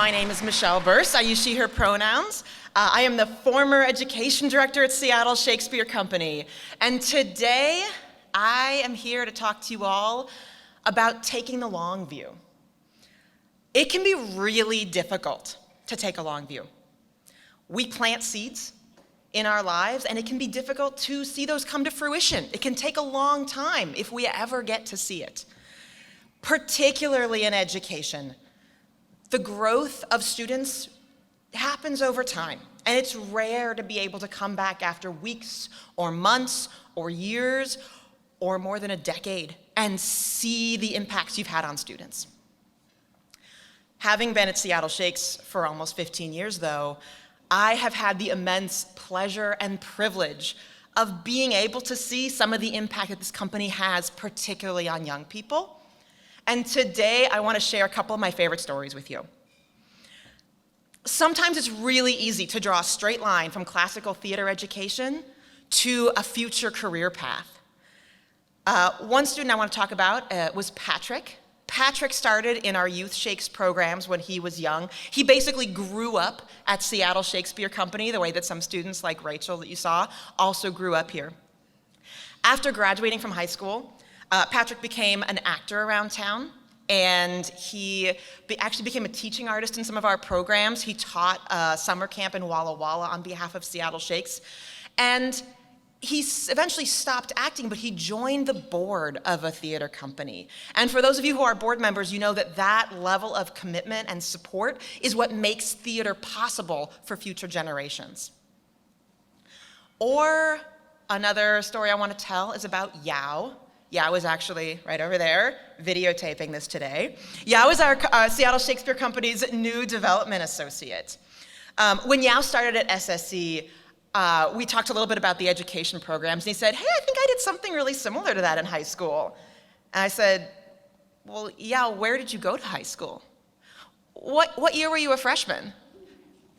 My name is Michelle Burce. I use she, her pronouns. I am the former education director at Seattle Shakespeare Company. And today, I am here to talk to you all about taking the long view. It can be really difficult to take a long view. We plant seeds in our lives, and it can be difficult to see those come to fruition. It can take a long time if we ever get to see it. Particularly in education, the growth of students happens over time, and it's rare to be able to come back after weeks or months or years or more than a decade and see the impacts you've had on students. Having been at Seattle Shakes for almost 15 years, though, I have had the immense pleasure and privilege of being able to see some of the impact that this company has, particularly on young people. And today, I want to share a couple of my favorite stories with you. Sometimes it's really easy to draw a straight line from classical theater education to a future career path. One student I want to talk about was Patrick. Patrick started in our Youth Shakes programs when he was young. He basically grew up at Seattle Shakespeare Company, the way that some students like Rachel that you saw also grew up here. After graduating from high school, Patrick became an actor around town, and he actually became a teaching artist in some of our programs. He taught summer camp in Walla Walla on behalf of Seattle Shakes, and he eventually stopped acting, but he joined the board of a theater company. And for those of you who are board members, you know that that level of commitment and support is what makes theater possible for future generations. Or another story I want to tell is about Giao. Giao is actually right over there, videotaping this today. Giao is our Seattle Shakespeare Company's new development associate. When Giao started at SSC, we talked a little bit about the education programs, and he said, hey, I think I did something really similar to that in high school. And I said, well, Giao, where did you go to high school? What year were you a freshman?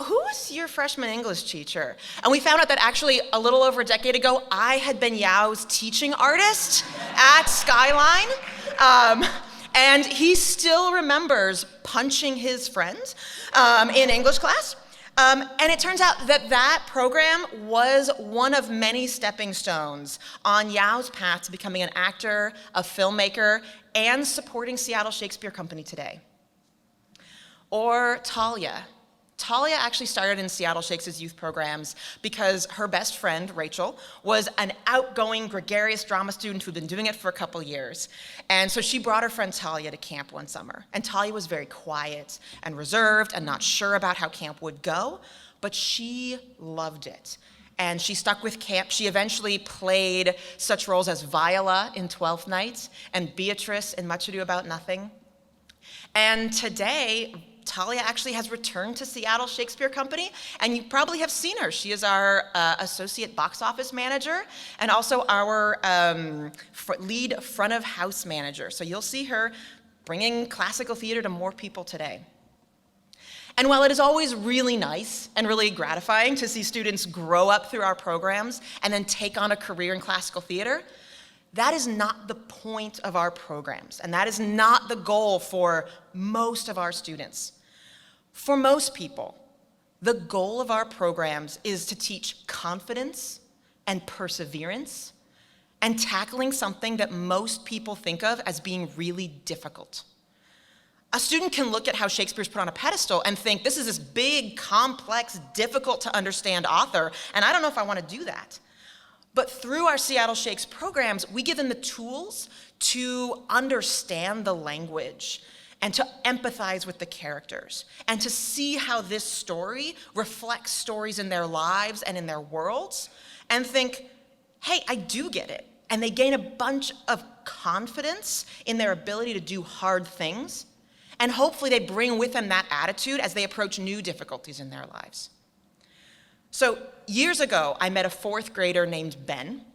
Who was your freshman English teacher? And we found out that actually a little over a decade ago, I had been Yao's teaching artist at Skyline. And he still remembers punching his friend in English class. And it turns out that that program was one of many stepping stones on Yao's path to becoming an actor, a filmmaker, and supporting Seattle Shakespeare Company today. Or Talia. Talia actually started in Seattle Shakes' youth programs because her best friend, Rachel, was an outgoing, gregarious drama student who'd been doing it for a couple years. And so she brought her friend Talia to camp one summer. And Talia was very quiet and reserved and not sure about how camp would go, but she loved it. And she stuck with camp. She eventually played such roles as Viola in 12th Night and Beatrice in Much Ado About Nothing. And today, Talia actually has returned to Seattle Shakespeare Company, and you probably have seen her. She is our associate box office manager and also our lead front of house manager. So you'll see her bringing classical theater to more people today. And while it is always really nice and really gratifying to see students grow up through our programs and then take on a career in classical theater, that is not the point of our programs, and that is not the goal for most of our students. For most people, the goal of our programs is to teach confidence and perseverance and tackling something that most people think of as being really difficult. A student can look at how Shakespeare's put on a pedestal and think, this is this big, complex, difficult to understand author, and I don't know if I want to do that. But through our Seattle Shakes programs, we give them the tools to understand the language and to empathize with the characters and to see how this story reflects stories in their lives and in their worlds and think, hey, I do get it. And they gain a bunch of confidence in their ability to do hard things. And hopefully they bring with them that attitude as they approach new difficulties in their lives. So years ago, I met a fourth grader named Ben.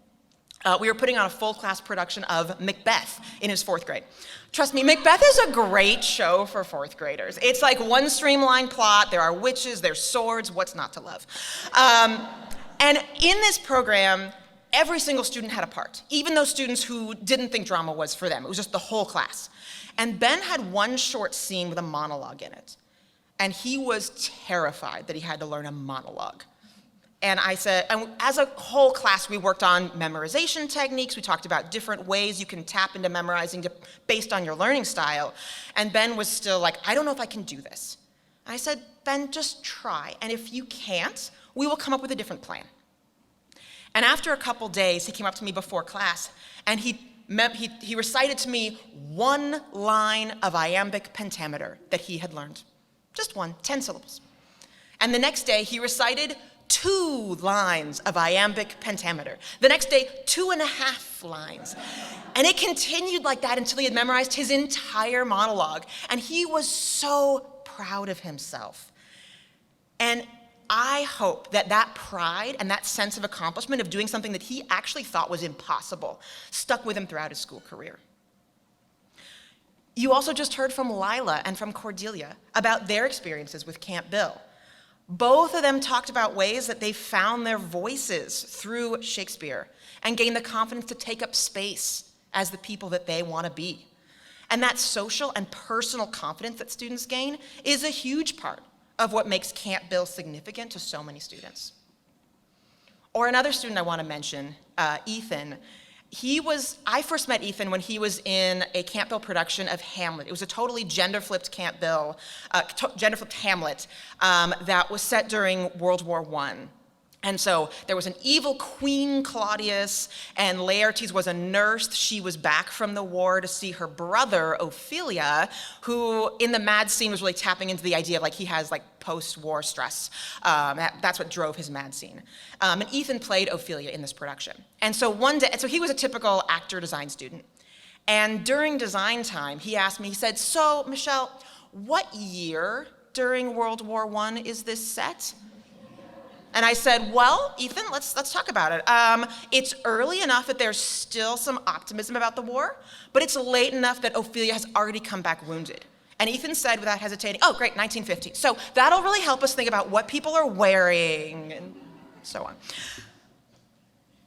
We were putting on a full class production of Macbeth in his fourth grade. Trust me, Macbeth is a great show for fourth graders. It's like one streamlined plot, there are witches, there's swords, what's not to love? And in this program, every single student had a part, even those students who didn't think drama was for them. It was just the whole class. And Ben had one short scene with a monologue in it. and he was terrified that he had to learn a monologue. And I said, and as a whole class, we worked on memorization techniques. We talked about different ways you can tap into memorizing based on your learning style. And Ben was still like, I don't know if I can do this. I said, Ben, just try. And if you can't, we will come up with a different plan. And after a couple days, he came up to me before class, and he recited to me one line of iambic pentameter that he had learned. Just one, 10 syllables. And the next day, he recited 2 lines of iambic pentameter. The next day, 2.5 lines. And it continued like that until he had memorized his entire monologue. And he was so proud of himself. And I hope that that pride and that sense of accomplishment of doing something that he actually thought was impossible stuck with him throughout his school career. You also just heard from Lila and from Cordelia about their experiences with Camp Bill. Both of them talked about ways that they found their voices through Shakespeare and gained the confidence to take up space as the people that they want to be. And that social and personal confidence that students gain is a huge part of what makes Camp Bill significant to so many students. Or another student I want to mention, Ethan. I first met Ethan when he was in a Camp Bill production of Hamlet. It was a totally gender-flipped Camp Bill, gender-flipped Hamlet that was set during World War I. And so there was an evil Queen Claudius, and Laertes was a nurse. She was back from the war to see her brother, Ophelia, who in the mad scene was really tapping into the idea of like he has like post-war stress. That's what drove his mad scene. And Ethan played Ophelia in this production. And so one day, so he was a typical actor design student. And during design time, he asked me, he said, so Michelle, what year during World War I is this set? And I said, well, Ethan, let's talk about it. It's early enough that there's still some optimism about the war, but it's late enough that Ophelia has already come back wounded. And Ethan said without hesitating, oh, great, 1950. So that'll really help us think about what people are wearing and so on.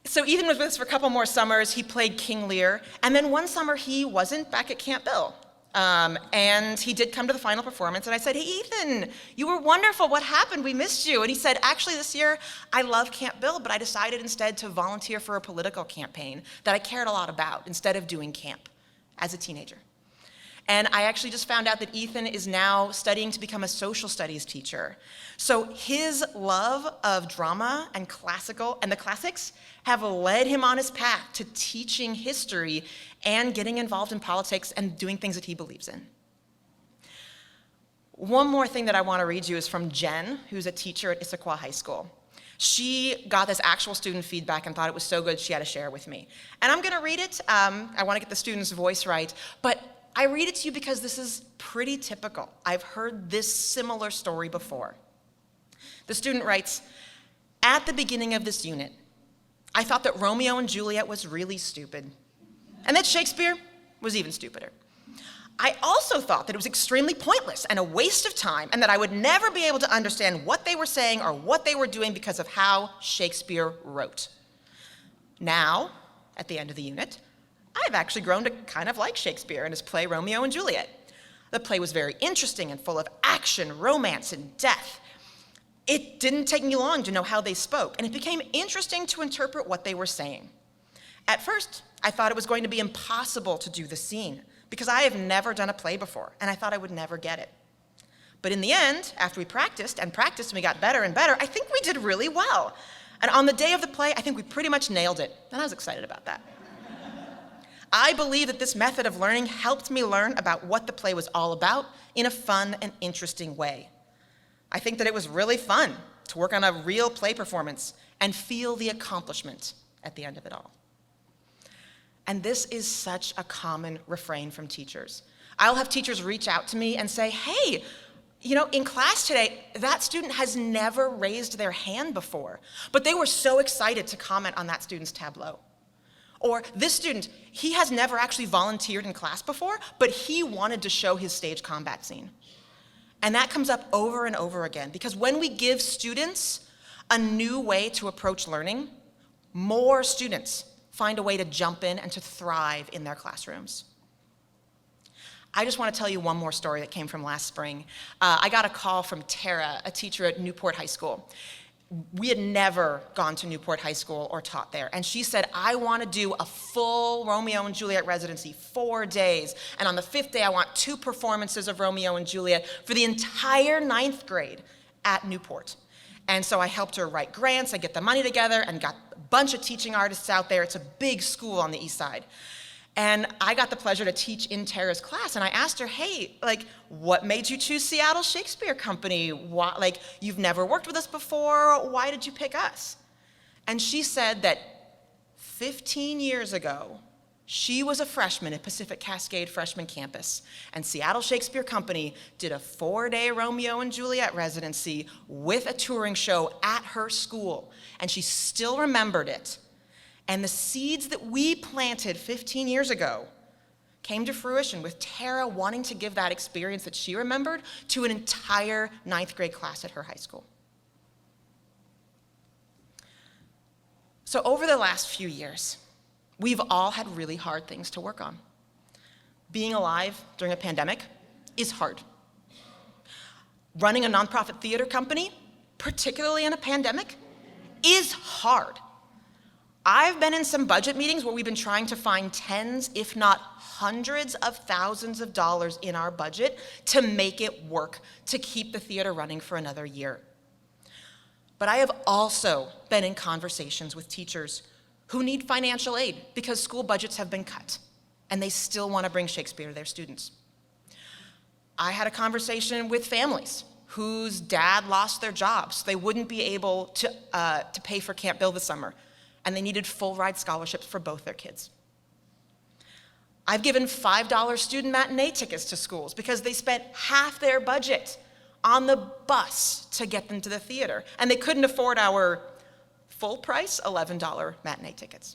So Ethan was with us for a couple more summers. He played King Lear. And then one summer, he wasn't back at Camp Bill. And he did come to the final performance, and I said, hey, Ethan, you were wonderful. What happened? We missed you. And he said, actually, this year, I love Camp Bill, but I decided instead to volunteer for a political campaign that I cared a lot about instead of doing camp as a teenager. And I actually just found out that Ethan is now studying to become a social studies teacher. So his love of drama and the classics have led him on his path to teaching history and getting involved in politics and doing things that he believes in. One more thing that I want to read you is from Jen, who's a teacher at Issaquah High School. She got this actual student feedback and thought it was so good she had to share it with me. And I'm going to read it. I want to get the student's voice right, but I read it to you because this is pretty typical. I've heard this similar story before. The student writes, at the beginning of this unit, I thought that Romeo and Juliet was really stupid, and that Shakespeare was even stupider. I also thought that it was extremely pointless and a waste of time, and that I would never be able to understand what they were saying or what they were doing because of how Shakespeare wrote. Now, at the end of the unit, I've actually grown to kind of like Shakespeare and his play Romeo and Juliet. The play was very interesting and full of action, romance, and death. It didn't take me long to know how they spoke, and it became interesting to interpret what they were saying. At first, I thought it was going to be impossible to do the scene because I have never done a play before, and I thought I would never get it. But in the end, after we practiced and we got better and better, I think we did really well. And on the day of the play, I think we pretty much nailed it, and I was excited about that. I believe that this method of learning helped me learn about what the play was all about in a fun and interesting way. I think that it was really fun to work on a real play performance and feel the accomplishment at the end of it all. And this is such a common refrain from teachers. I'll have teachers reach out to me and say, hey, in class today, that student has never raised their hand before, but they were so excited to comment on that student's tableau. Or this student, he has never actually volunteered in class before, but he wanted to show his stage combat scene. And that comes up over and over again, because when we give students a new way to approach learning, more students find a way to jump in and to thrive in their classrooms. I just want to tell you one more story that came from last spring. I got a call from Tara, a teacher at Newport High School. We had never gone to Newport High School or taught there. And she said, I want to do a full Romeo and Juliet residency, 4 days. And on the 5th day, I want 2 performances of Romeo and Juliet for the entire 9th grade at Newport. And so I helped her write grants, I get the money together, and got a bunch of teaching artists out there. It's a big school on the east side. And I got the pleasure to teach in Tara's class, and I asked her, hey, like, what made you choose Seattle Shakespeare Company? Why, like, you've never worked with us before, why did you pick us? And she said that 15 years ago, she was a freshman at Pacific Cascade Freshman Campus, and Seattle Shakespeare Company did a 4-day Romeo and Juliet residency with a touring show at her school, and she still remembered it. And the seeds that we planted 15 years ago came to fruition with Tara wanting to give that experience that she remembered to an entire 9th grade class at her high school. So over the last few years, we've all had really hard things to work on. Being alive during a pandemic is hard. Running a nonprofit theater company, particularly in a pandemic, is hard. I've been in some budget meetings where we've been trying to find tens, if not hundreds of thousands of dollars in our budget to make it work, to keep the theater running for another year. But I have also been in conversations with teachers who need financial aid because school budgets have been cut, and they still want to bring Shakespeare to their students. I had a conversation with families whose dad lost their jobs. They wouldn't be able to pay for Camp Bill this summer, and they needed full ride scholarships for both their kids. I've given $5 student matinee tickets to schools because they spent half their budget on the bus to get them to the theater, and they couldn't afford our full price $11 matinee tickets.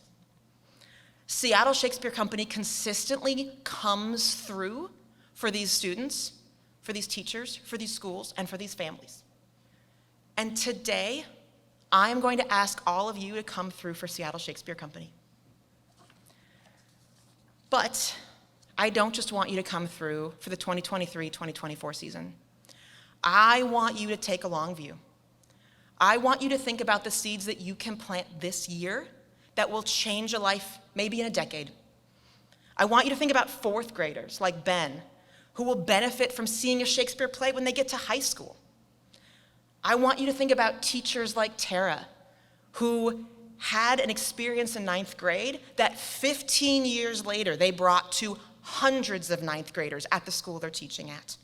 Seattle Shakespeare Company consistently comes through for these students, for these teachers, for these schools, and for these families. And today, I'm going to ask all of you to come through for Seattle Shakespeare Company. But I don't just want you to come through for the 2023-2024 season. I want you to take a long view. I want you to think about the seeds that you can plant this year that will change a life maybe in a decade. I want you to think about 4th graders like Ben, who will benefit from seeing a Shakespeare play when they get to high school. I want you to think about teachers like Tara, who had an experience in 9th grade that 15 years later they brought to hundreds of 9th graders at the school they're teaching at.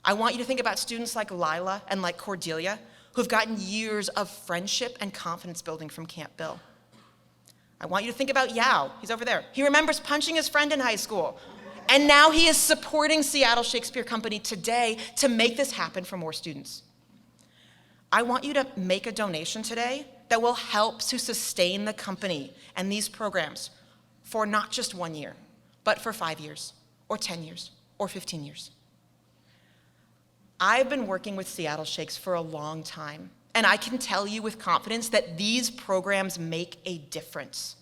I want you to think about students like Lila and like Cordelia, who've gotten years of friendship and confidence building from Camp Bill. I want you to think about Giao. He's over there. He remembers punching his friend in high school, and now he is supporting Seattle Shakespeare Company today to make this happen for more students. I want you to make a donation today that will help to sustain the company and these programs for not just 1 year, but for 5 years, or 10 years, or 15 years. I've been working with Seattle Shakes for a long time, and I can tell you with confidence that these programs make a difference.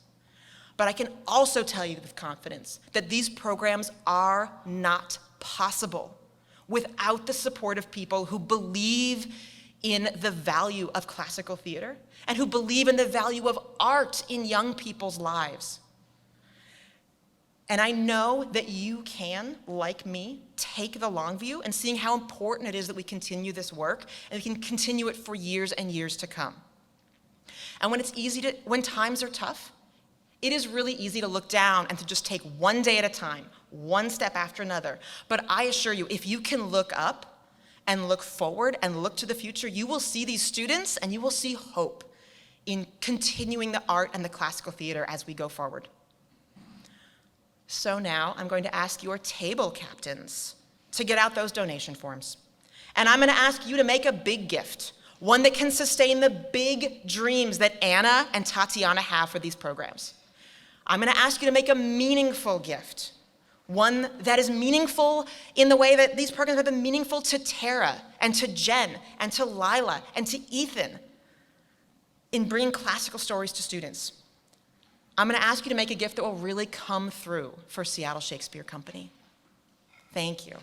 But I can also tell you with confidence that these programs are not possible without the support of people who believe in the value of classical theater and who believe in the value of art in young people's lives. And I know that you can, like me, take the long view and seeing how important it is that we continue this work and we can continue it for years and years to come. And when times are tough, it is really easy to look down and to just take one day at a time, one step after another. But I assure you, if you can look up and look forward and look to the future, you will see these students and you will see hope in continuing the art and the classical theater as we go forward. So now I'm going to ask your table captains to get out those donation forms. And I'm going to ask you to make a big gift, one that can sustain the big dreams that Anna and Tatiana have for these programs. I'm going to ask you to make a meaningful gift, one that is meaningful in the way that these programs have been meaningful to Tara and to Jen and to Lila and to Ethan in bringing classical stories to students. I'm going to ask you to make a gift that will really come through for Seattle Shakespeare Company. Thank you.